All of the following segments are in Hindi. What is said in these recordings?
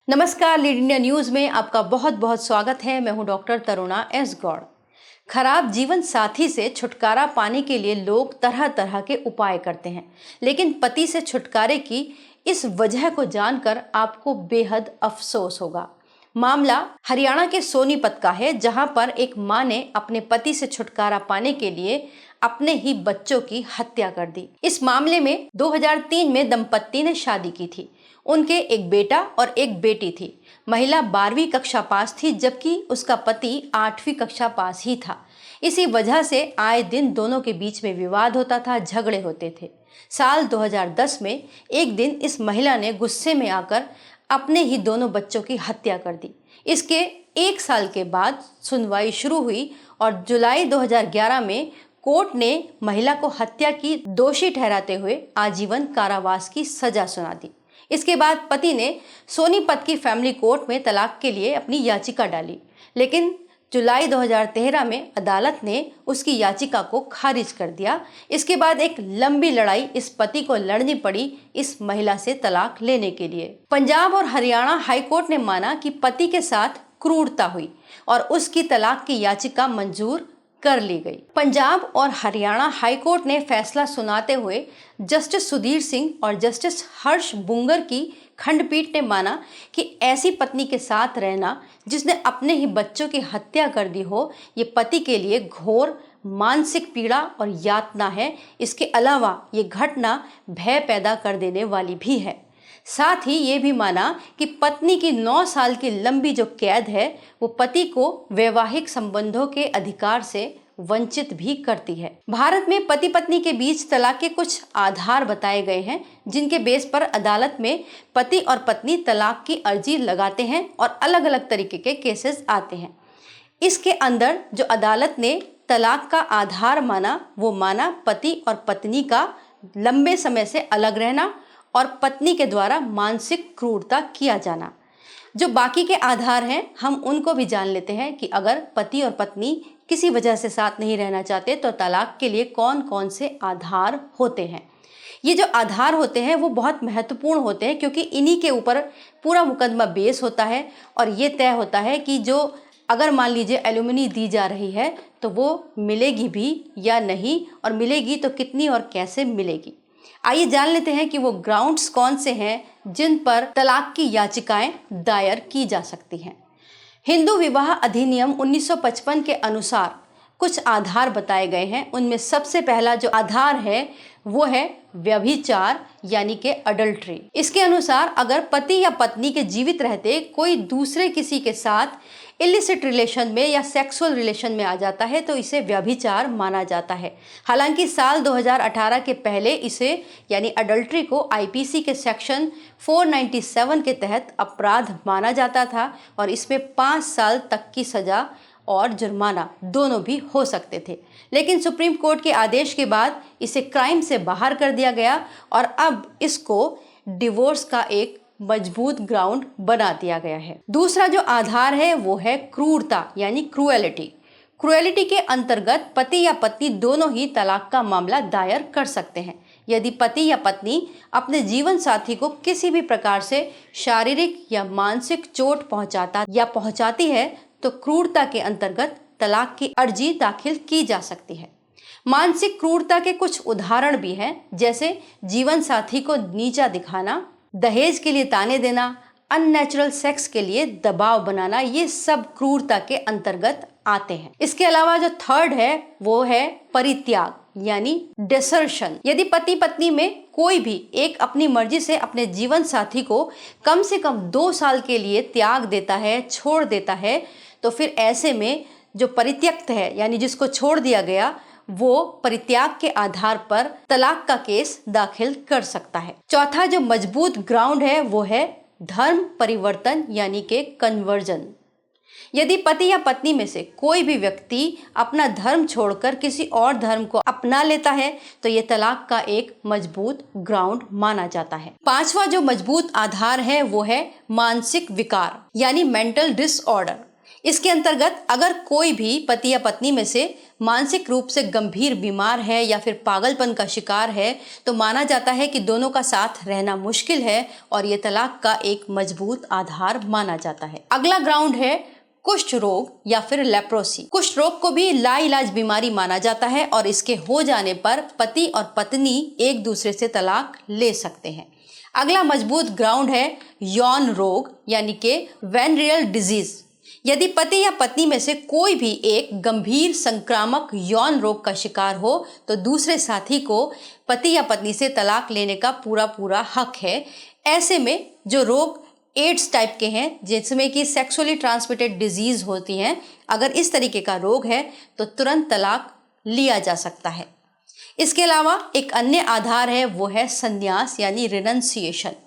नमस्कार, लीड इंडिया न्यूज में आपका बहुत बहुत स्वागत है। मैं हूं डॉक्टर तरुणा एस गौड़। खराब जीवन साथी से छुटकारा पाने के लिए लोग तरह तरह के उपाय करते हैं, लेकिन पति से छुटकारे की इस वजह को जानकर आपको बेहद अफसोस होगा। मामला हरियाणा के सोनीपत का है, जहां पर एक मां ने अपने पति से छुटकारा पाने के लिए अपने ही बच्चों की हत्या कर दी। इस मामले में 2003 में दंपत्ति ने शादी की थी। उनके एक बेटा और एक बेटी थी। महिला 12वीं कक्षा पास थी, जबकि उसका पति 8वीं कक्षा पास ही था। इसी वजह से आए दिन दोनों के बीच में विवाद होता था, झगड़े होते थे। साल 2010 में एक दिन इस महिला ने गुस्से में आकर अपने ही दोनों बच्चों की हत्या कर दी। इसके एक साल के बाद सुनवाई शुरू हुई और जुलाई 2011 में कोर्ट ने महिला को हत्या की दोषी ठहराते हुए आजीवन कारावास की सजा सुना दी। इसके बाद पति ने सोनीपत की फैमिली कोर्ट में तलाक के लिए अपनी याचिका डाली, लेकिन जुलाई 2013 में अदालत ने उसकी याचिका को खारिज कर दिया। इसके बाद एक लंबी लड़ाई इस पति को लड़नी पड़ी इस महिला से तलाक लेने के लिए। पंजाब और हरियाणा हाईकोर्ट ने माना कि पति के साथ क्रूरता हुई और उसकी तलाक की याचिका मंजूर कर ली गई। पंजाब और हरियाणा हाईकोर्ट ने फैसला सुनाते हुए जस्टिस सुधीर सिंह और जस्टिस हर्ष बुंगर की खंडपीठ ने माना कि ऐसी पत्नी के साथ रहना जिसने अपने ही बच्चों की हत्या कर दी हो, ये पति के लिए घोर मानसिक पीड़ा और यातना है। इसके अलावा ये घटना भय पैदा कर देने वाली भी है। साथ ही ये भी माना कि पत्नी की 9 साल की लंबी जो कैद है वो पति को वैवाहिक संबंधों के अधिकार से वंचित भी करती है। भारत में पति पत्नी के बीच तलाक के कुछ आधार बताए गए हैं, जिनके बेस पर अदालत में पति और पत्नी तलाक की अर्जी लगाते हैं और अलग अलग तरीके के केसेस आते हैं। इसके अंदर जो अदालत ने तलाक का आधार माना वो माना पति और पत्नी का लंबे समय से अलग रहना और पत्नी के द्वारा मानसिक क्रूरता किया जाना। जो बाकी के आधार हैं हम उनको भी जान लेते हैं कि अगर पति और पत्नी किसी वजह से साथ नहीं रहना चाहते तो तलाक के लिए कौन कौन से आधार होते हैं। ये जो आधार होते हैं वो बहुत महत्वपूर्ण होते हैं, क्योंकि इन्हीं के ऊपर पूरा मुकदमा बेस होता है और ये तय होता है कि जो अगर मान लीजिए एलुमनी दी जा रही है तो वो मिलेगी भी या नहीं, और मिलेगी तो कितनी और कैसे मिलेगी। आइए जान लेते हैं कि वो ग्राउंड्स कौन से हैं जिन पर तलाक की याचिकाएं दायर की जा सकती हैं। हिंदू विवाह अधिनियम 1955 के अनुसार कुछ आधार बताए गए हैं। उनमें सबसे पहला जो आधार है वो है व्यभिचार यानी कि अडल्ट्री। इसके अनुसार अगर पति या पत्नी के जीवित रहते कोई दूसरे किसी के साथ इलिसिट रिलेशन में या सेक्सुअल रिलेशन में आ जाता है तो इसे व्यभिचार माना जाता है। हालांकि साल 2018 के पहले इसे यानी अडल्ट्री को आईपीसी के सेक्शन 497 के तहत अपराध माना जाता था और इसमें 5 साल तक की सजा और जुर्माना दोनों भी हो सकते थे। लेकिन सुप्रीम कोर्ट के आदेश के बाद इसे क्राइम से बाहर कर दिया गया और अब इसको डिवोर्स का एक मजबूत ग्राउंड बना दिया गया है। दूसरा जो आधार है वो है क्रूरता यानी क्रूएलिटी। क्रूएलिटी के अंतर्गत पति या पत्नी दोनों ही तलाक का मामला दायर कर सकते हैं यदि पति या पत्नी अपने जीवन साथी को किसी भी प्रकार से शारीरिक या मानसिक चोट पहुंचाता या पहुंचाती है तो क्रूरता के अंतर्गत तलाक की अर्जी दाखिल की जा सकती है। मानसिक क्रूरता के कुछ उदाहरण भी हैं, जैसे जीवन साथी को नीचा दिखाना, दहेज के लिए ताने देना, अननेचुरल सेक्स के लिए दबाव बनाना, ये सब क्रूरता के अंतर्गत आते हैं। इसके अलावा जो थर्ड है वो है परित्याग यानी डिसर्शन। यदि पति पत्नी में कोई भी एक अपनी मर्जी से अपने जीवन साथी को कम से कम 2 साल के लिए त्याग देता है, छोड़ देता है, तो फिर ऐसे में जो परित्यक्त है यानी जिसको छोड़ दिया गया वो परित्याग के आधार पर तलाक का केस दाखिल कर सकता है। चौथा जो मजबूत ग्राउंड है वो है धर्म परिवर्तन यानी कि कन्वर्जन। यदि पति या पत्नी में से कोई भी व्यक्ति अपना धर्म छोड़कर किसी और धर्म को अपना लेता है तो ये तलाक का एक मजबूत ग्राउंड माना जाता है। पांचवा जो मजबूत आधार है वो है मानसिक विकार यानी मेंटल डिसऑर्डर। इसके अंतर्गत अगर कोई भी पति या पत्नी में से मानसिक रूप से गंभीर बीमार है या फिर पागलपन का शिकार है तो माना जाता है कि दोनों का साथ रहना मुश्किल है और ये तलाक का एक मजबूत आधार माना जाता है। अगला ग्राउंड है कुष्ठ रोग या फिर लेप्रोसी। कुष्ठ रोग को भी लाइलाज बीमारी माना जाता है और इसके हो जाने पर पति और पत्नी एक दूसरे से तलाक ले सकते हैं। अगला मजबूत ग्राउंड है यौन रोग यानी कि वेनरियल डिजीज। यदि पति या पत्नी में से कोई भी एक गंभीर संक्रामक यौन रोग का शिकार हो तो दूसरे साथी को पति या पत्नी से तलाक लेने का पूरा हक है। ऐसे में जो रोग एड्स टाइप के हैं जिसमें कि सेक्सुअली ट्रांसमिटेड डिजीज होती हैं, अगर इस तरीके का रोग है तो तुरंत तलाक लिया जा सकता है। इसके अलावा एक अन्य आधार है, वो है संन्यास यानी रिनंसिएशन।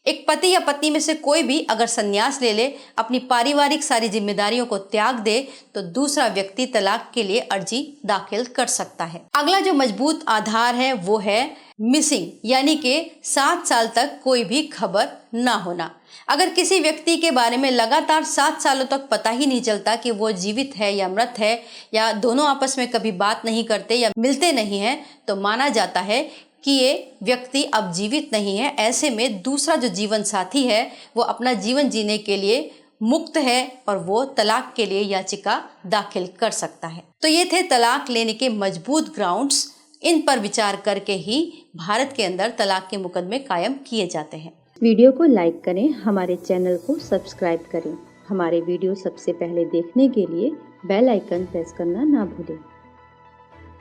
एक पति या पत्नी में से कोई भी अगर संन्यास ले ले, अपनी पारिवारिक सारी जिम्मेदारियों को त्याग दे तो दूसरा व्यक्ति तलाक के लिए अर्जी दाखिल कर सकता है। अगला जो मजबूत आधार है वो है मिसिंग यानी कि 7 साल तक कोई भी खबर ना होना। अगर किसी व्यक्ति के बारे में लगातार 7 सालों तक पता ही नहीं चलता कि वो जीवित है या मृत है, या दोनों आपस में कभी बात नहीं करते या मिलते नहीं हैं, तो माना जाता है कि ये व्यक्ति अब जीवित नहीं है। ऐसे में दूसरा जो जीवन साथी है वो अपना जीवन जीने के लिए मुक्त है और वो तलाक के लिए याचिका दाखिल कर सकता है। तो ये थे तलाक लेने के मजबूत ग्राउंड्स। इन पर विचार करके ही भारत के अंदर तलाक के मुकदमे कायम किए जाते हैं। वीडियो को लाइक करें, हमारे चैनल को सब्सक्राइब करें। हमारे वीडियो सबसे पहले देखने के लिए बेल आइकन प्रेस करना ना भूलें।